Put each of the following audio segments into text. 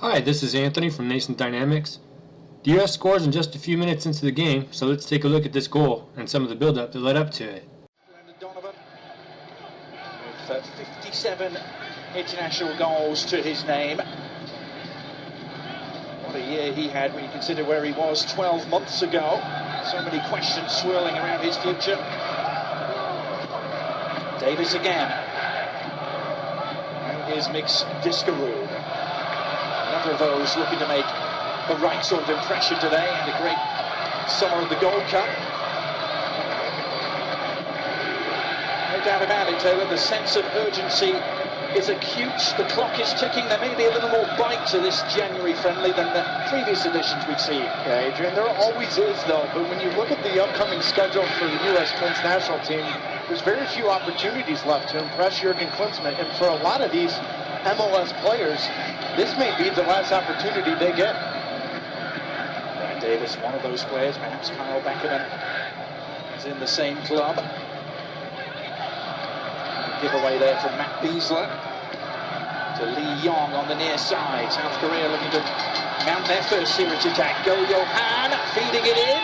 Hi, this is Anthony from Nascent Dynamics. The U.S. scores in just a few minutes into the game, so let's take a look at this goal and some of the build-up that led up to it. Donovan with 57 international goals to his name. What a year he had when you consider where he was 12 months ago. So many questions swirling around his future. Davis again. And here's Mix Discaroo. Another of those looking to make the right sort of impression today, and a great summer of the Gold Cup. No doubt about it, Taylor, the sense of urgency is acute, the clock is ticking. There may be a little more bite to this January friendly than the previous editions we've seen. Yeah, Adrian, there always is though, but when you look at the upcoming schedule for the U.S. men's national team, there's very few opportunities left to impress Coach Klinsmann, and for a lot of these MLS players, this may be the last opportunity they get. Brad Davis, one of those players, perhaps Kyle Beckerman is in the same club. Giveaway there from Matt Beasler to Lee Yong on the near side. South Korea looking to mount their first serious attack. Go Johan feeding it in.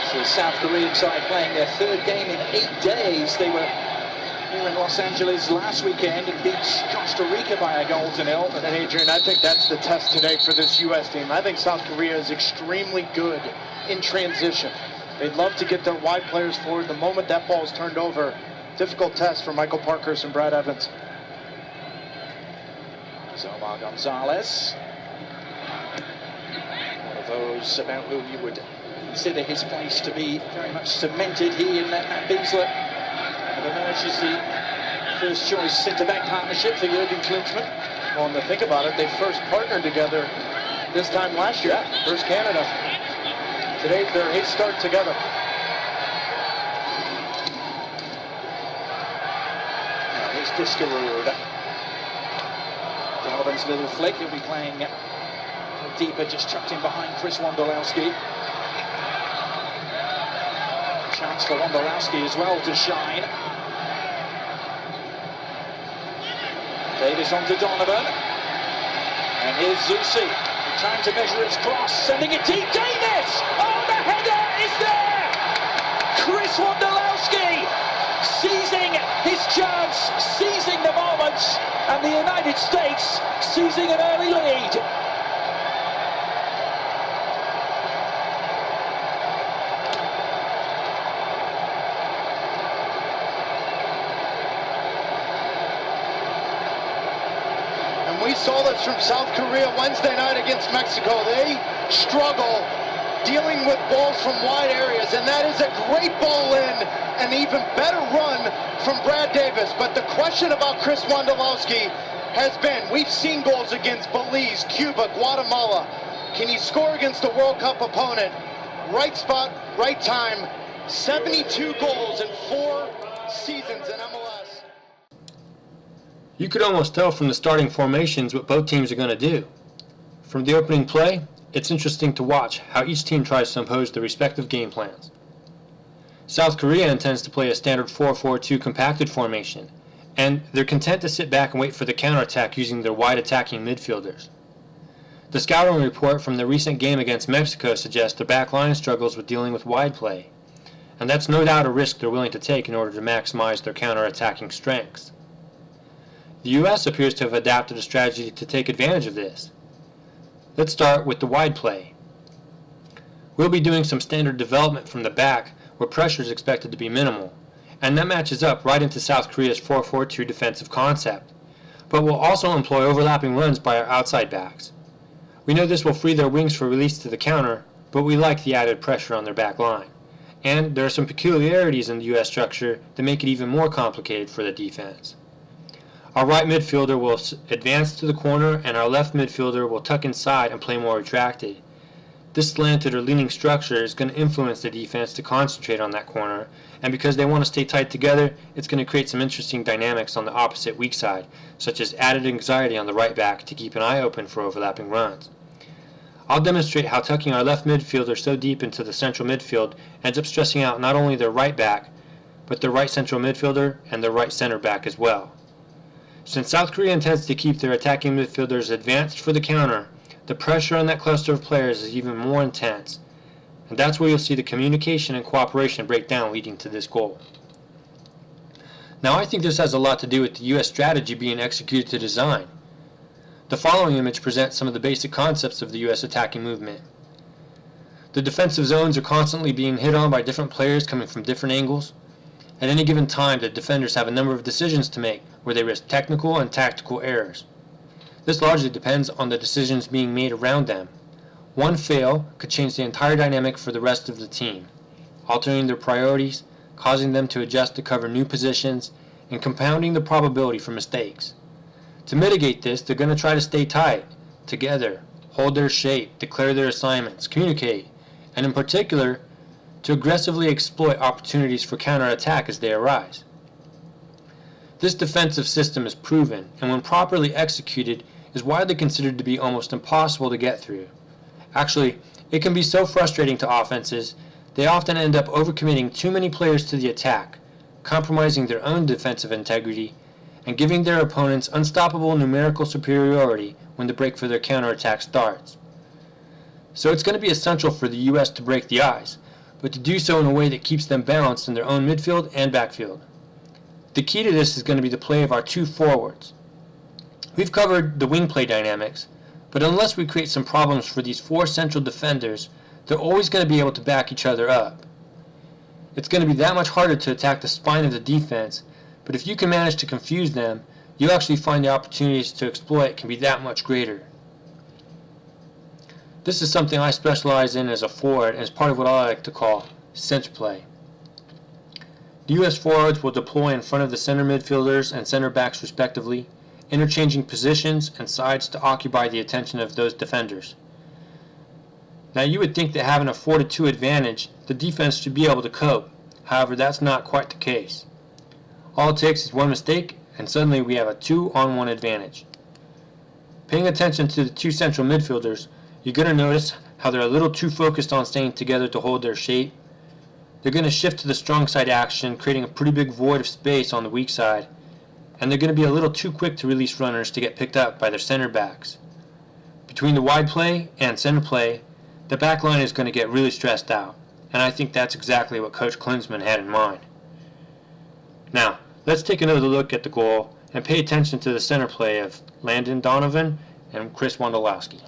So the South Korean side playing their third game in 8 days. They were here in Los Angeles last weekend and beat Costa Rica by 1-0. And Adrian, I think that's the test today for this U.S. team. I think South Korea is extremely good in transition. They'd love to get their wide players forward the moment that ball is turned over. Difficult test for Michael Parkhurst and Brad Evans. Zomar Gonzalez. One of those about whom you would consider his place to be very much cemented. He and Matt Beasler have emerged as the first choice centre-back partnership for Coach Klinsmann. Well, and to think about it, they first partnered together this time last year. First Canada. Today's their 8th start together. Now here's Discaroo. Donovan's little flick. He'll be playing deeper, just chucked in behind Chris Wondolowski. Chance for Wondolowski as well to shine. Davis on to Donovan. And here's Zusi. Trying to measure its cross, sending it deep. Davis! Oh, the header is there! Chris Wondolowski seizing his chance, seizing the moment, and the United States seizing an early lead. We saw this from South Korea Wednesday night against Mexico. They struggle dealing with balls from wide areas, and that is a great ball in, an even better run from Brad Davis. But the question about Chris Wondolowski has been, we've seen goals against Belize, Cuba, Guatemala. Can he score against a World Cup opponent? Right spot, right time. 72 goals in 4 seasons in MLS. You could almost tell from the starting formations what both teams are going to do. From the opening play, it's interesting to watch how each team tries to impose their respective game plans. South Korea intends to play a standard 4-4-2 compacted formation, and they're content to sit back and wait for the counterattack using their wide attacking midfielders. The scouting report from the recent game against Mexico suggests their back line struggles with dealing with wide play, and that's no doubt a risk they're willing to take in order to maximize their counterattacking strengths. The U.S. appears to have adapted a strategy to take advantage of this. Let's start with the wide play. We'll be doing some standard development from the back where pressure is expected to be minimal, and that matches up right into South Korea's 4-4-2 defensive concept. But we'll also employ overlapping runs by our outside backs. We know this will free their wings for release to the counter, but we like the added pressure on their back line. And there are some peculiarities in the U.S. structure that make it even more complicated for the defense. Our right midfielder will advance to the corner, and our left midfielder will tuck inside and play more retracted. This slanted or leaning structure is going to influence the defense to concentrate on that corner, and because they want to stay tight together, it's going to create some interesting dynamics on the opposite weak side, such as added anxiety on the right back to keep an eye open for overlapping runs. I'll demonstrate how tucking our left midfielder so deep into the central midfield ends up stressing out not only their right back, but their right central midfielder and their right center back as well. Since South Korea intends to keep their attacking midfielders advanced for the counter, the pressure on that cluster of players is even more intense, and that's where you'll see the communication and cooperation break down leading to this goal. Now I think this has a lot to do with the U.S. strategy being executed to design. The following image presents some of the basic concepts of the U.S. attacking movement. The defensive zones are constantly being hit on by different players coming from different angles. At any given time, the defenders have a number of decisions to make where they risk technical and tactical errors. This largely depends on the decisions being made around them. One fail could change the entire dynamic for the rest of the team, altering their priorities, causing them to adjust to cover new positions, and compounding the probability for mistakes. To mitigate this, they're going to try to stay tight, together, hold their shape, declare their assignments, communicate, and in particular, to aggressively exploit opportunities for counterattack as they arise. This defensive system is proven, and when properly executed, is widely considered to be almost impossible to get through. Actually, it can be so frustrating to offenses, they often end up overcommitting too many players to the attack, compromising their own defensive integrity, and giving their opponents unstoppable numerical superiority when the break for their counterattack starts. So it's going to be essential for the U.S. to break the ice, but to do so in a way that keeps them balanced in their own midfield and backfield. The key to this is going to be the play of our two forwards. We've covered the wing play dynamics, but unless we create some problems for these four central defenders, they're always going to be able to back each other up. It's going to be that much harder to attack the spine of the defense, but if you can manage to confuse them, you'll actually find the opportunities to exploit can be that much greater. This is something I specialize in as a forward and is part of what I like to call center play. The U.S. forwards will deploy in front of the center midfielders and center backs respectively, interchanging positions and sides to occupy the attention of those defenders. Now you would think that having a 4-2 advantage, the defense should be able to cope. However, that's not quite the case. All it takes is one mistake, and suddenly we have a 2-on-1 advantage. Paying attention to the two central midfielders, you're going to notice how they're a little too focused on staying together to hold their shape. They're going to shift to the strong side action, creating a pretty big void of space on the weak side, and they're going to be a little too quick to release runners to get picked up by their center backs. Between the wide play and center play, the back line is going to get really stressed out, and I think that's exactly what Coach Klinsmann had in mind. Now, let's take another look at the goal and pay attention to the center play of Landon Donovan and Chris Wondolowski.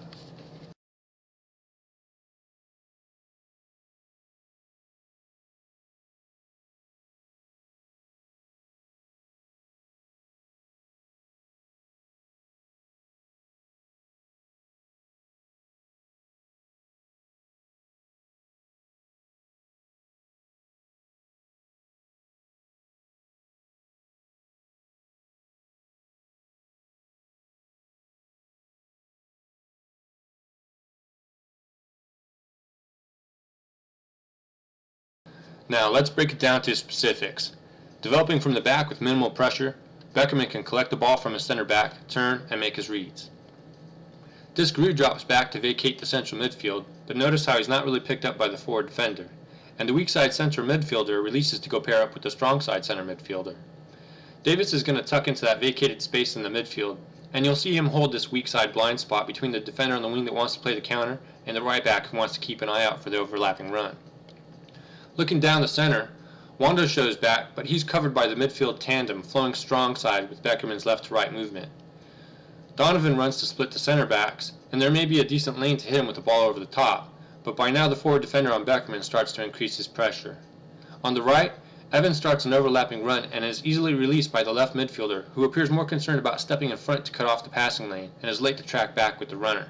Now let's break it down to specifics. Developing from the back with minimal pressure, Beckerman can collect the ball from his center back, turn, and make his reads. Discaroo drops back to vacate the central midfield, but notice how he's not really picked up by the forward defender, and the weak side central midfielder releases to go pair up with the strong side center midfielder. Davis is going to tuck into that vacated space in the midfield, and you'll see him hold this weak side blind spot between the defender on the wing that wants to play the counter and the right back who wants to keep an eye out for the overlapping run. Looking down the center, Wando shows back, but he's covered by the midfield tandem flowing strong side with Beckerman's left to right movement. Donovan runs to split the center backs, and there may be a decent lane to hit him with the ball over the top, but by now the forward defender on Beckerman starts to increase his pressure. On the right, Evans starts an overlapping run and is easily released by the left midfielder, who appears more concerned about stepping in front to cut off the passing lane and is late to track back with the runner.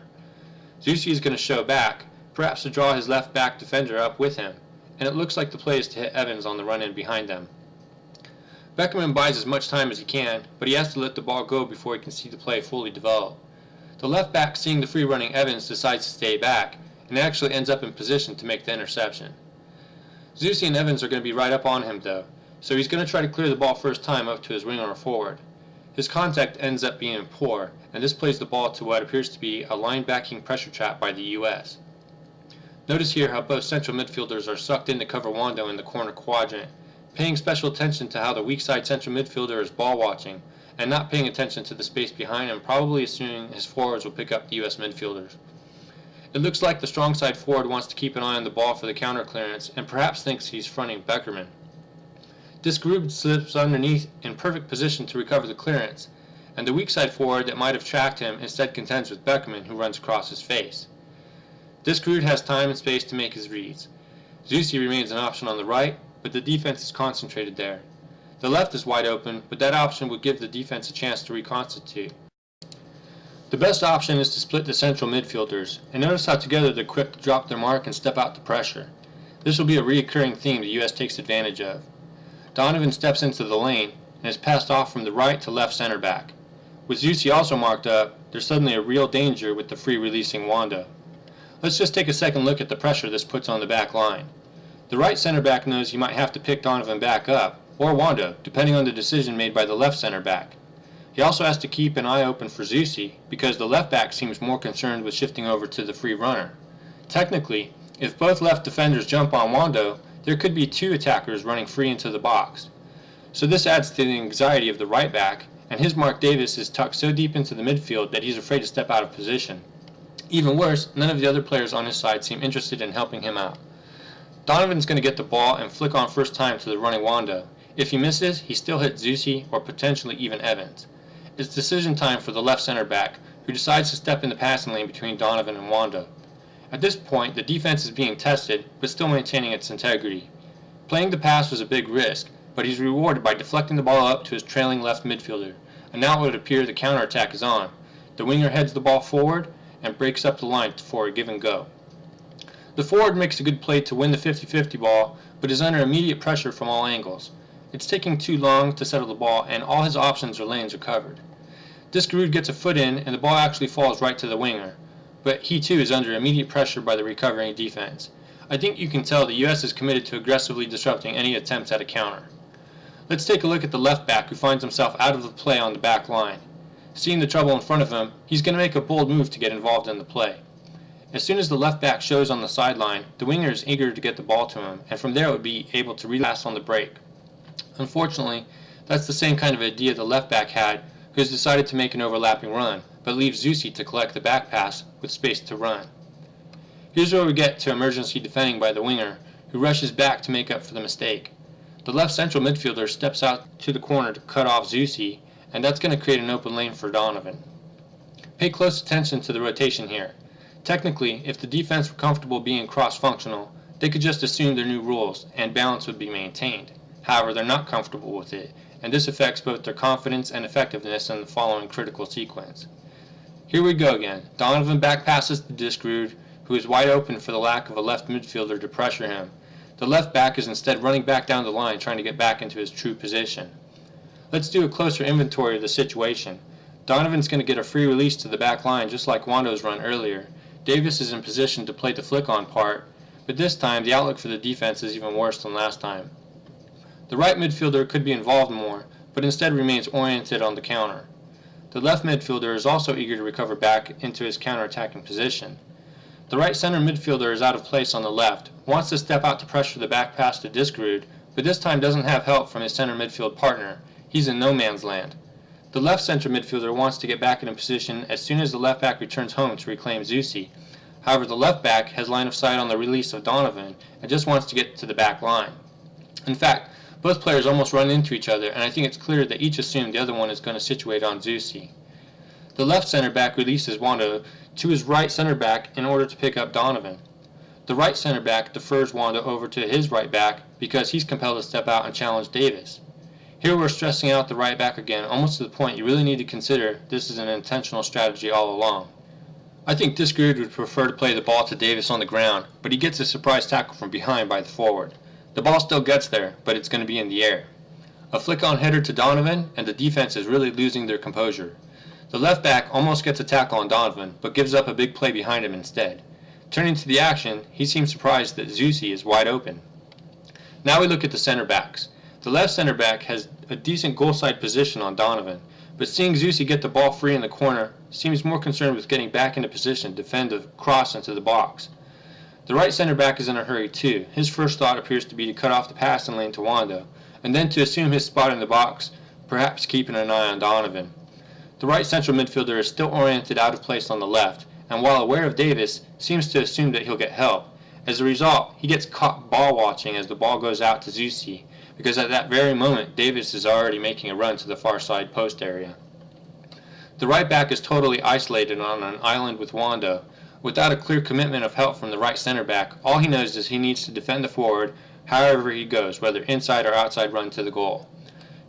Zusi is going to show back, perhaps to draw his left back defender up with him, and it looks like the play is to hit Evans on the run-in behind them. Beckerman buys as much time as he can, but he has to let the ball go before he can see the play fully develop. The left back, seeing the free-running Evans, decides to stay back, and actually ends up in position to make the interception. Zusi and Evans are going to be right up on him though, so he's going to try to clear the ball first time up to his winger or forward. His contact ends up being poor, and this plays the ball to what appears to be a line-backing pressure trap by the U.S. Notice here how both central midfielders are sucked in to cover Wando in the corner quadrant, paying special attention to how the weak side central midfielder is ball watching, and not paying attention to the space behind him, probably assuming his forwards will pick up the U.S. midfielders. It looks like the strong side forward wants to keep an eye on the ball for the counter clearance and perhaps thinks he's fronting Beckerman. Diskerud slips underneath in perfect position to recover the clearance, and the weak side forward that might have tracked him instead contends with Beckerman, who runs across his face. Diskerud has time and space to make his reads. Zusi remains an option on the right, but the defense is concentrated there. The left is wide open, but that option would give the defense a chance to reconstitute. The best option is to split the central midfielders, and notice how together they're quick to drop their mark and step out to pressure. This will be a recurring theme the U.S. takes advantage of. Donovan steps into the lane and is passed off from the right to left center back. With Zusi also marked up, there's suddenly a real danger with the free releasing Wondo. Let's just take a second look at the pressure this puts on the back line. The right center back knows he might have to pick Donovan back up, or Wondo, depending on the decision made by the left center back. He also has to keep an eye open for Zusi, because the left back seems more concerned with shifting over to the free runner. Technically, if both left defenders jump on Wondo, there could be two attackers running free into the box. So this adds to the anxiety of the right back, and his Mark Davis is tucked so deep into the midfield that he's afraid to step out of position. Even worse, none of the other players on his side seem interested in helping him out. Donovan's going to get the ball and flick on first time to the running Wondo. If he misses, he still hits Zusi or potentially even Evans. It's decision time for the left center back, who decides to step in the passing lane between Donovan and Wondo. At this point, the defense is being tested, but still maintaining its integrity. Playing the pass was a big risk, but he's rewarded by deflecting the ball up to his trailing left midfielder, and now it would appear the counterattack is on. The winger heads the ball forward and breaks up the line for a give and go. The forward makes a good play to win the 50-50 ball, but is under immediate pressure from all angles. It's taking too long to settle the ball, and all his options or lanes are covered. Diskerud gets a foot in, and the ball actually falls right to the winger, but he too is under immediate pressure by the recovering defense. I think you can tell the U.S. is committed to aggressively disrupting any attempts at a counter. Let's take a look at the left back, who finds himself out of the play on the back line. Seeing the trouble in front of him, he's going to make a bold move to get involved in the play. As soon as the left back shows on the sideline, the winger is eager to get the ball to him, and from there would be able to relax on the break. Unfortunately, that's the same kind of idea the left back had, who has decided to make an overlapping run, but leaves Zusi to collect the back pass with space to run. Here's where we get to emergency defending by the winger, who rushes back to make up for the mistake. The left central midfielder steps out to the corner to cut off Zusi, and that's going to create an open lane for Donovan. Pay close attention to the rotation here. Technically, if the defense were comfortable being cross-functional, they could just assume their new rules, and balance would be maintained. However, they're not comfortable with it, and this affects both their confidence and effectiveness in the following critical sequence. Here we go again. Donovan back passes to Diskerud, who is wide open for the lack of a left midfielder to pressure him. The left back is instead running back down the line, trying to get back into his true position. Let's do a closer inventory of the situation. Donovan's going to get a free release to the back line, just like Wondo's run earlier. Davis is in position to play the flick-on part, but this time the outlook for the defense is even worse than last time. The right midfielder could be involved more, but instead remains oriented on the counter. The left midfielder is also eager to recover back into his counter-attacking position. The right center midfielder is out of place on the left, wants to step out to pressure the back pass to Diskerud, but this time doesn't have help from his center midfield partner. He's in no man's land. The left center midfielder wants to get back into position as soon as the left back returns home to reclaim Zusi. However, the left back has line of sight on the release of Donovan and just wants to get to the back line. In fact, both players almost run into each other, and I think it's clear that each assumed the other one is going to situate on Zusi. The left center back releases Wondo to his right center back in order to pick up Donovan. The right center back defers Wondo over to his right back because he's compelled to step out and challenge Davis. Here we're stressing out the right back again, almost to the point you really need to consider this is an intentional strategy all along. I think Diskerud would prefer to play the ball to Davis on the ground, but he gets a surprise tackle from behind by the forward. The ball still gets there, but it's going to be in the air. A flick-on header to Donovan, and the defense is really losing their composure. The left back almost gets a tackle on Donovan, but gives up a big play behind him instead. Turning to the action, he seems surprised that Zusi is wide open. Now we look at the center backs. The left center back has a decent goal side position on Donovan, but seeing Zusi get the ball free in the corner, seems more concerned with getting back into position to defend a cross into the box. The right center back is in a hurry too. His first thought appears to be to cut off the passing lane to Wondo, and then to assume his spot in the box perhaps keeping an eye on Donovan. The right central midfielder is still oriented out of place on the left, and while aware of Davis, seems to assume that he'll get help. As a result, he gets caught ball watching as the ball goes out to Zusi, because at that very moment, Davis is already making a run to the far side post area. The right back is totally isolated on an island with Wondo. Without a clear commitment of help from the right center back, all he knows is he needs to defend the forward however he goes, whether inside or outside run to the goal.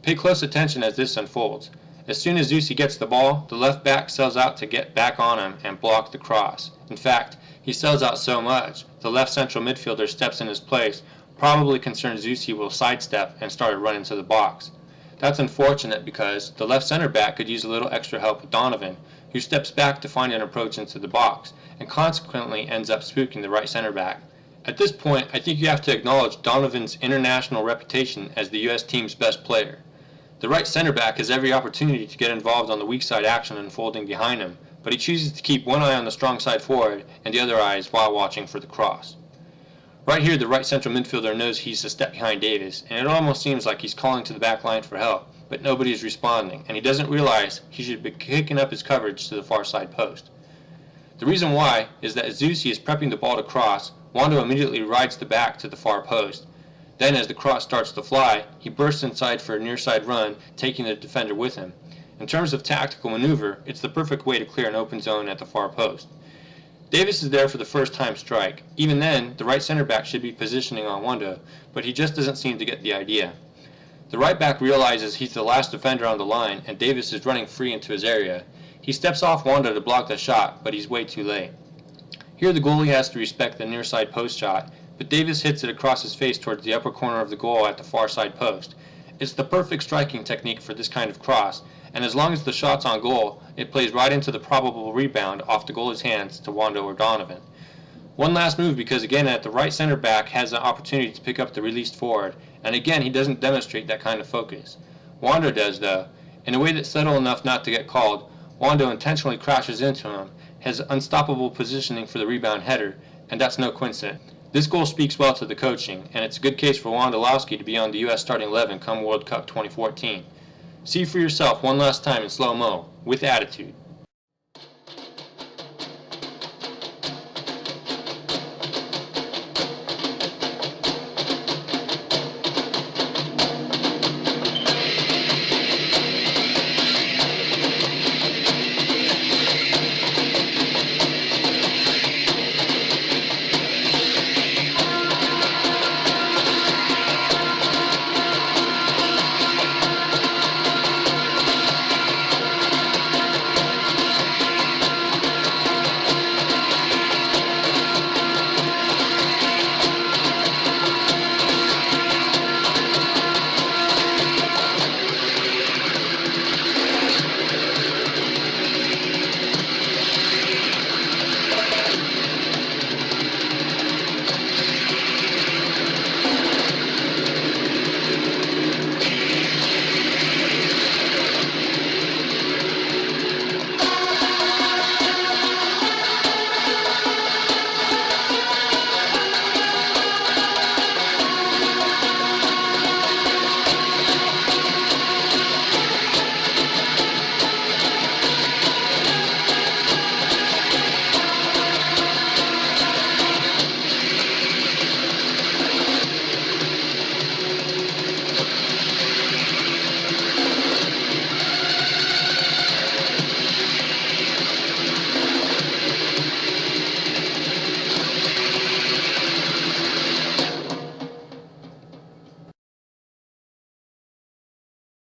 Pay close attention as this unfolds. As soon as Zusi gets the ball, the left back sells out to get back on him and block the cross. In fact, he sells out so much, the left central midfielder steps in his place, probably concerned Zusi will sidestep and start running to the box. That's unfortunate because the left center back could use a little extra help with Donovan, who steps back to find an approach into the box, and consequently ends up spooking the right center back. At this point, I think you have to acknowledge Donovan's international reputation as the U.S. team's best player. The right center back has every opportunity to get involved on the weak side action unfolding behind him, but he chooses to keep one eye on the strong side forward and the other eye is while watching for the cross. Right here, the right central midfielder knows he's a step behind Davis, and it almost seems like he's calling to the back line for help, but nobody is responding, and he doesn't realize he should be kicking up his coverage to the far side post. The reason why is that as Zusi is prepping the ball to cross, Wondo immediately rides the back to the far post. Then as the cross starts to fly, he bursts inside for a near side run, taking the defender with him. In terms of tactical maneuver, it's the perfect way to clear an open zone at the far post. Davis is there for the first time strike. Even then, the right center back should be positioning on Wondo, but he just doesn't seem to get the idea. The right back realizes he's the last defender on the line and Davis is running free into his area. He steps off Wondo to block the shot, but he's way too late. Here the goalie has to respect the near side post shot, but Davis hits it across his face towards the upper corner of the goal at the far side post. It's the perfect striking technique for this kind of cross, and as long as the shot's on goal, it plays right into the probable rebound off the goalie's hands to Wondo or Donovan. One last move because again at the right center back has the opportunity to pick up the released forward, and again he doesn't demonstrate that kind of focus. Wondo does though. In a way that's subtle enough not to get called, Wondo intentionally crashes into him, has unstoppable positioning for the rebound header, and that's no coincidence. This goal speaks well to the coaching, and it's a good case for Wondolowski to be on the U.S. starting 11 come World Cup 2014. See for yourself one last time in slow-mo, with attitude.